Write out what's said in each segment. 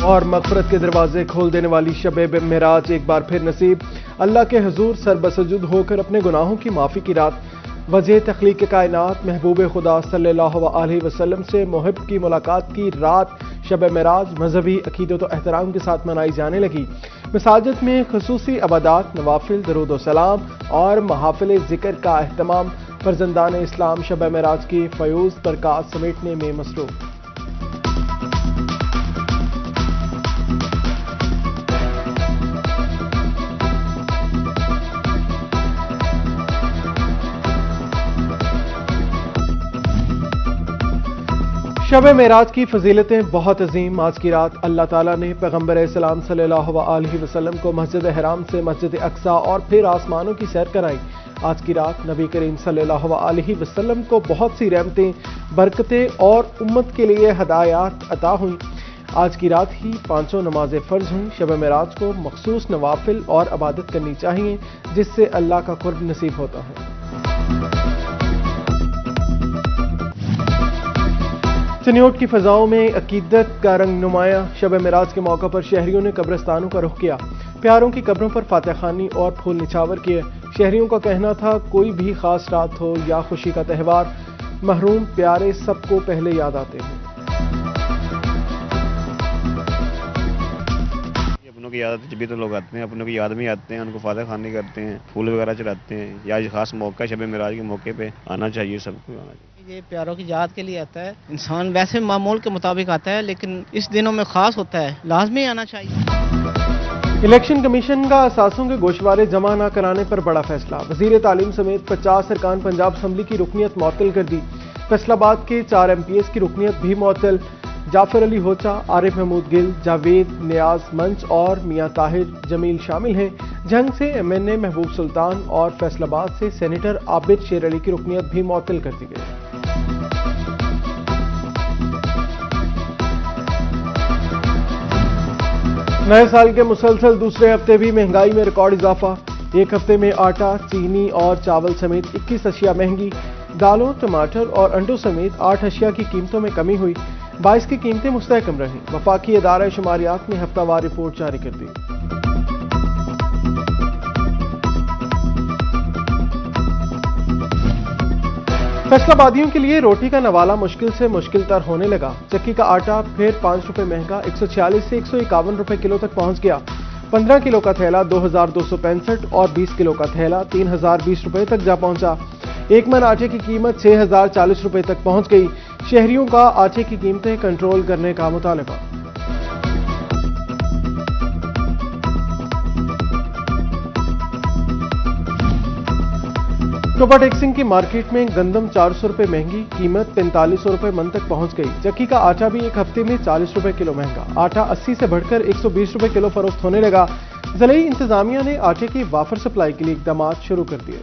اور مغفرت کے دروازے کھول دینے والی شب معراج ایک بار پھر نصیب، اللہ کے حضور سر بسجود ہو کر اپنے گناہوں کی معافی کی رات، وجہ تخلیق کائنات محبوب خدا صلی اللہ علیہ وسلم سے محب کی ملاقات کی رات شب معراج مذہبی عقیدت و احترام کے ساتھ منائی جانے لگی۔ مساجد میں خصوصی عبادات، نوافل، درود و سلام اور محافل ذکر کا اہتمام، فرزندان اسلام شب معراج کی فیوز برکات سمیٹنے میں مصروف۔ شب معراج کی فضیلتیں بہت عظیم۔ آج کی رات اللہ تعالیٰ نے پیغمبر اسلام صلی اللہ علیہ وسلم کو مسجد حرام سے مسجد اقصی اور پھر آسمانوں کی سیر کرائی۔ آج کی رات نبی کریم صلی اللہ علیہ وسلم کو بہت سی رحمتیں، برکتیں اور امت کے لیے ہدایات عطا ہوئیں۔ آج کی رات ہی 5 نمازیں فرض ہوئیں۔ شب معراج کو مخصوص نوافل اور عبادت کرنی چاہیے جس سے اللہ کا قرب نصیب ہوتا ہے۔ چنیوٹ کی فضاؤں میں عقیدت کا رنگ نمایاں، شب معراج کے موقع پر شہریوں نے قبرستانوں کا رخ کیا، پیاروں کی قبروں پر فاتح خوانی اور پھول نچھاور کیے۔ شہریوں کا کہنا تھا کوئی بھی خاص رات ہو یا خوشی کا تہوار، محروم پیارے سب کو پہلے یاد آتے ہیں۔ اپنوں کی یاد جب بھی تو لوگ آتے ہیں، اپنوں کی یاد میں آتے ہیں، ان کو فاتح خوانی کرتے ہیں، پھول وغیرہ چڑھاتے ہیں۔ یا خاص موقع شب معراج کے موقع پہ آنا چاہیے، سب کو آنا چاہیے۔ یہ پیاروں کی یاد کے لیے آتا ہے، انسان ویسے معمول کے مطابق آتا ہے لیکن اس دنوں میں خاص ہوتا ہے، لازمی آنا چاہیے۔ الیکشن کمیشن کا اثاثوں کے گوشوارے جمع نہ کرانے پر بڑا فیصلہ، وزیر تعلیم سمیت 50 ارکان پنجاب اسمبلی کی رکنیت معطل کر دی۔ فیصل آباد کے 4 MPs کی رکنیت بھی معطل، جعفر علی ہوچا، عارف محمود گل، جاوید نیاز منچ اور میاں طاہر جمیل شامل ہیں۔ جنگ سے MNA محبوب سلطان اور فیصل آباد سے سینیٹر عابد شیر علی کی رکنیت بھی معطل کر دی گئی۔ نئے سال کے مسلسل دوسرے ہفتے بھی مہنگائی میں ریکارڈ اضافہ، ایک ہفتے میں آٹا، چینی اور چاول سمیت 21 اشیاء مہنگی، دالوں، ٹماٹر اور انڈوں سمیت 8 اشیاء کی قیمتوں میں کمی ہوئی، 22 کی قیمتیں مستحکم رہیں۔ وفاقی ادارہ شماریات نے ہفتہ وار رپورٹ جاری کر دی۔ فیصل آبادیوں کے لیے روٹی کا نوالا مشکل سے مشکل تر ہونے لگا، چکی کا آٹا پھر 5 روپے مہنگا، 146 سے 151 روپے کلو تک پہنچ گیا۔ 15 کلو کا تھیلا 2265 اور 20 کلو کا تھیلا 3020 روپے تک جا پہنچا۔ 1 من آٹے کی قیمت 6040 روپے تک پہنچ گئی۔ شہریوں کا آٹے کی قیمتیں کنٹرول کرنے کا مطالبہ۔ ٹوپا ٹیکسنگ کی مارکیٹ میں گندم 400 روپے مہنگی، قیمت 4500 روپے من تک پہنچ گئی۔ چکی کا آٹا بھی ایک ہفتے میں 40 روپے کلو مہنگا، آٹا 80 سے بڑھ کر 120 روپے کلو فروخت ہونے لگا۔ ضلعی انتظامیہ نے آٹے کی وافر سپلائی کے لیے اقدامات شروع کر دیے۔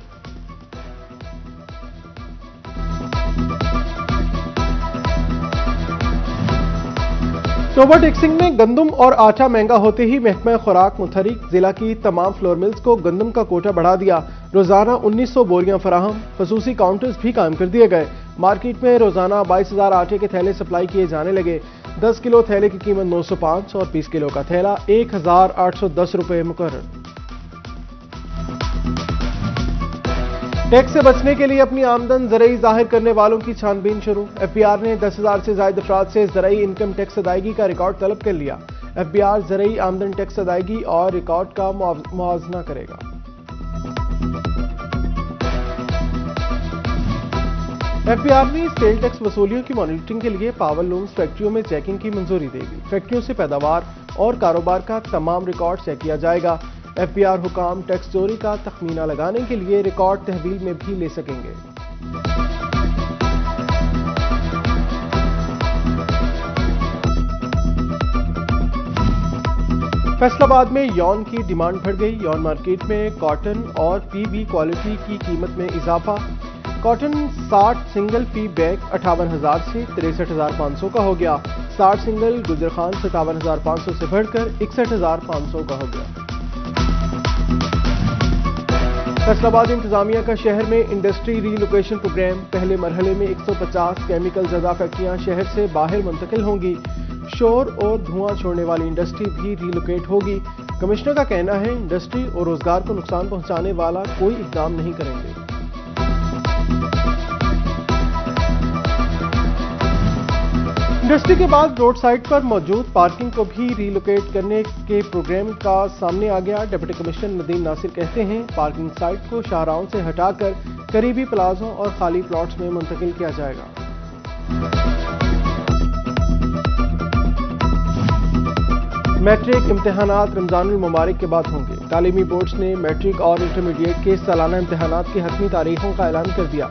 ٹوبا ٹیکسنگ میں گندم اور آٹا مہنگا ہوتے ہی محکمہ خوراک متحرک ضلع کی تمام فلور ملز کو گندم کا کوٹا بڑھا دیا۔ روزانہ 1900 بوریاں فراہم، خصوصی کاؤنٹرز بھی قائم کر دیے گئے۔ مارکیٹ میں روزانہ 22000 آٹے کے تھیلے سپلائی کیے جانے لگے۔ 10 کلو تھیلے کی قیمت 905 اور 20 کلو کا تھیلا 1810 روپے مقرر۔ ٹیکس سے بچنے کے لیے اپنی آمدن زرعی ظاہر کرنے والوں کی چھان بین شروع، FBR نے 10,000 سے زائد افراد سے زرعی انکم ٹیکس ادائیگی کا ریکارڈ طلب کر لیا۔ FBR زرعی آمدن ٹیکس ادائیگی اور ریکارڈ کا موازنہ کرے گا۔ FBR نے سیل ٹیکس وصولیوں کی مانیٹرنگ کے لیے پاور لومز فیکٹریوں میں چیکنگ کی منظوری دے دی۔ فیکٹریوں سے پیداوار اور کاروبار کا تمام ریکارڈ چیک کیا جائے گا۔ FBR حکام ٹیکس چوری کا تخمینہ لگانے کے لیے ریکارڈ تحویل میں بھی لے سکیں گے۔ فیصل آباد میں یون کی ڈیمانڈ بڑھ گئی، یون مارکیٹ میں کاٹن اور PB کوالٹی کی قیمت میں اضافہ۔ کاٹن 60 سنگل فی بیگ 58,000 سے 63,500 کا ہو گیا، 60 سنگل گجر خان 57,500 سے بڑھ کر 61,500 کا ہو گیا۔ فیصل آباد انتظامیہ کا شہر میں انڈسٹری ری لوکیشن پروگرام، پہلے مرحلے میں 150 کیمیکل زدہ فیکٹریاں شہر سے باہر منتقل ہوں گی۔ شور اور دھواں چھوڑنے والی انڈسٹری بھی ریلوکیٹ ہوگی۔ کمشنر کا کہنا ہے انڈسٹری اور روزگار کو نقصان پہنچانے والا کوئی اقدام نہیں کریں گے۔ انڈسٹری کے بعد روڈ سائڈ پر موجود پارکنگ کو بھی ریلوکیٹ کرنے کے پروگرام کا سامنے آ گیا۔ ڈپٹی کمشنر ندیم ناصر کہتے ہیں پارکنگ سائٹ کو شاہراہوں سے ہٹا کر قریبی پلازوں اور خالی پلاٹس میں منتقل کیا جائے گا۔ میٹرک امتحانات رمضان المبارک کے بعد ہوں گے۔ تعلیمی بورڈز نے میٹرک اور انٹرمیڈیٹ کے سالانہ امتحانات کی حتمی تاریخوں کا اعلان کر دیا۔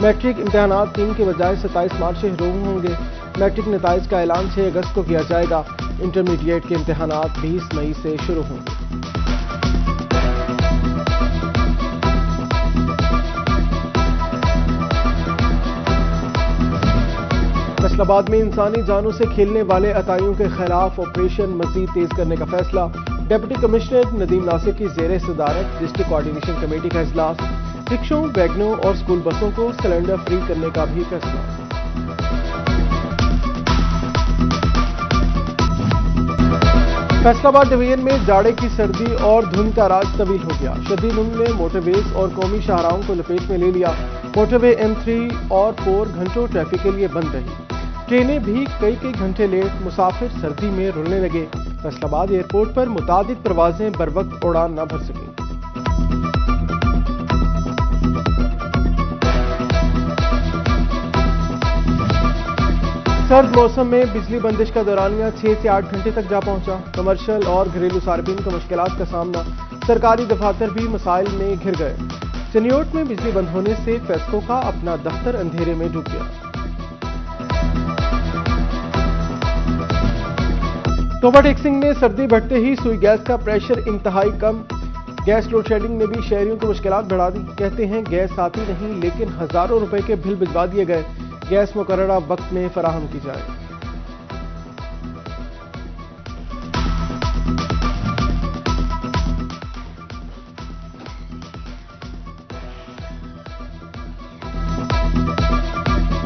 میٹرک امتحانات 3 کے بجائے 27 مارچ سے شروع ہوں گے۔ میٹرک نتائج کا اعلان 6 اگست کو کیا جائے گا۔ انٹرمیڈیٹ کے امتحانات 20 مئی سے شروع ہوں گے۔ فیصل آباد میں انسانی جانوں سے کھیلنے والے عطائیوں کے خلاف آپریشن مزید تیز کرنے کا فیصلہ۔ ڈپٹی کمشنر ندیم ناصر کی زیر صدارت ڈسٹرکٹ کوآرڈینیشن کمیٹی کا اجلاس۔ رکشوں، ویگنوں اور اسکول بسوں کو سلنڈر فری کرنے کا بھی فیصلہ۔ فیصل آباد ڈویژن میں جاڑے کی سردی اور دھند کا راج طویل ہو گیا۔ شدید دھند نے موٹر ویز اور قومی شاہراہوں کو لپیٹ میں لے لیا۔ موٹر وے M3 اور 4 گھنٹوں ٹریفک کے لیے بند رہی۔ ٹرینیں بھی کئی گھنٹے لیٹ، مسافر سردی میں رولنے لگے۔ فیصل آباد ایئرپورٹ پر متعدد پروازیں بروقت اڑان نہ بھر سکیں۔ سرد موسم میں بجلی بندش کا دورانیہ 6 سے 8 گھنٹے تک جا پہنچا۔ کمرشل اور گھریلو صارفین کو مشکلات کا سامنا۔ سرکاری دفاتر بھی مسائل میں گھر گئے۔ چنیوٹ میں بجلی بند ہونے سے فیسکو کا اپنا دفتر اندھیرے میں ڈوب گیا۔ اوور ٹیکسنگ میں سردی بڑھتے ہی سوئی گیس کا پریشر انتہائی کم۔ گیس لوڈ شیڈنگ نے بھی شہریوں کو مشکلات بڑھا دی۔ کہتے ہیں گیس آتی نہیں لیکن ہزاروں روپے کے بل بھجوا دیے گئے۔ گیس مقررہ وقت میں فراہم کی جائے۔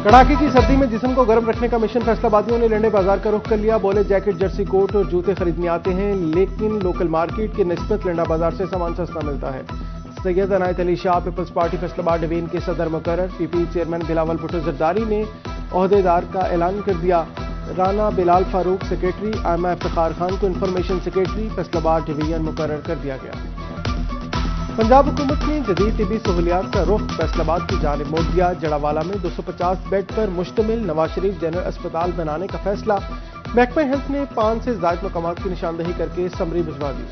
کڑاکے کی سردی میں جسم کو گرم رکھنے کا مشن فیصل آبادیوں نے لنڈے بازار کا رخ کر لیا۔ بولے جیکٹ، جرسی کوٹ اور جوتے خریدنے آتے ہیں لیکن لوکل مارکیٹ کے نسبت لنڈا بازار سے سامان سستا ملتا ہے۔ سید عنایت علی شاہ پیپلز پارٹی فیصل آباد ڈویژن کے صدر مقرر PP چیئرمین بلاول بھٹو زرداری نے عہدیدار کا اعلان کر دیا۔ رانا بلال فاروق سیکریٹری، آئمہ افتخار خان کو انفارمیشن سیکریٹری فیصل آباد ڈویژن مقرر کر دیا گیا۔ پنجاب حکومت نے جدید طبی سہولیات کا رخ فیصل آباد کی جانب موڑ دیا۔ جڑاوالا میں 250 بیڈ پر مشتمل نواز شریف جنرل اسپتال بنانے کا فیصلہ۔ محکمہ ہیلتھ نے 5 سے زائد مقامات کی نشاندہی کر کے سمری بھجوا دی۔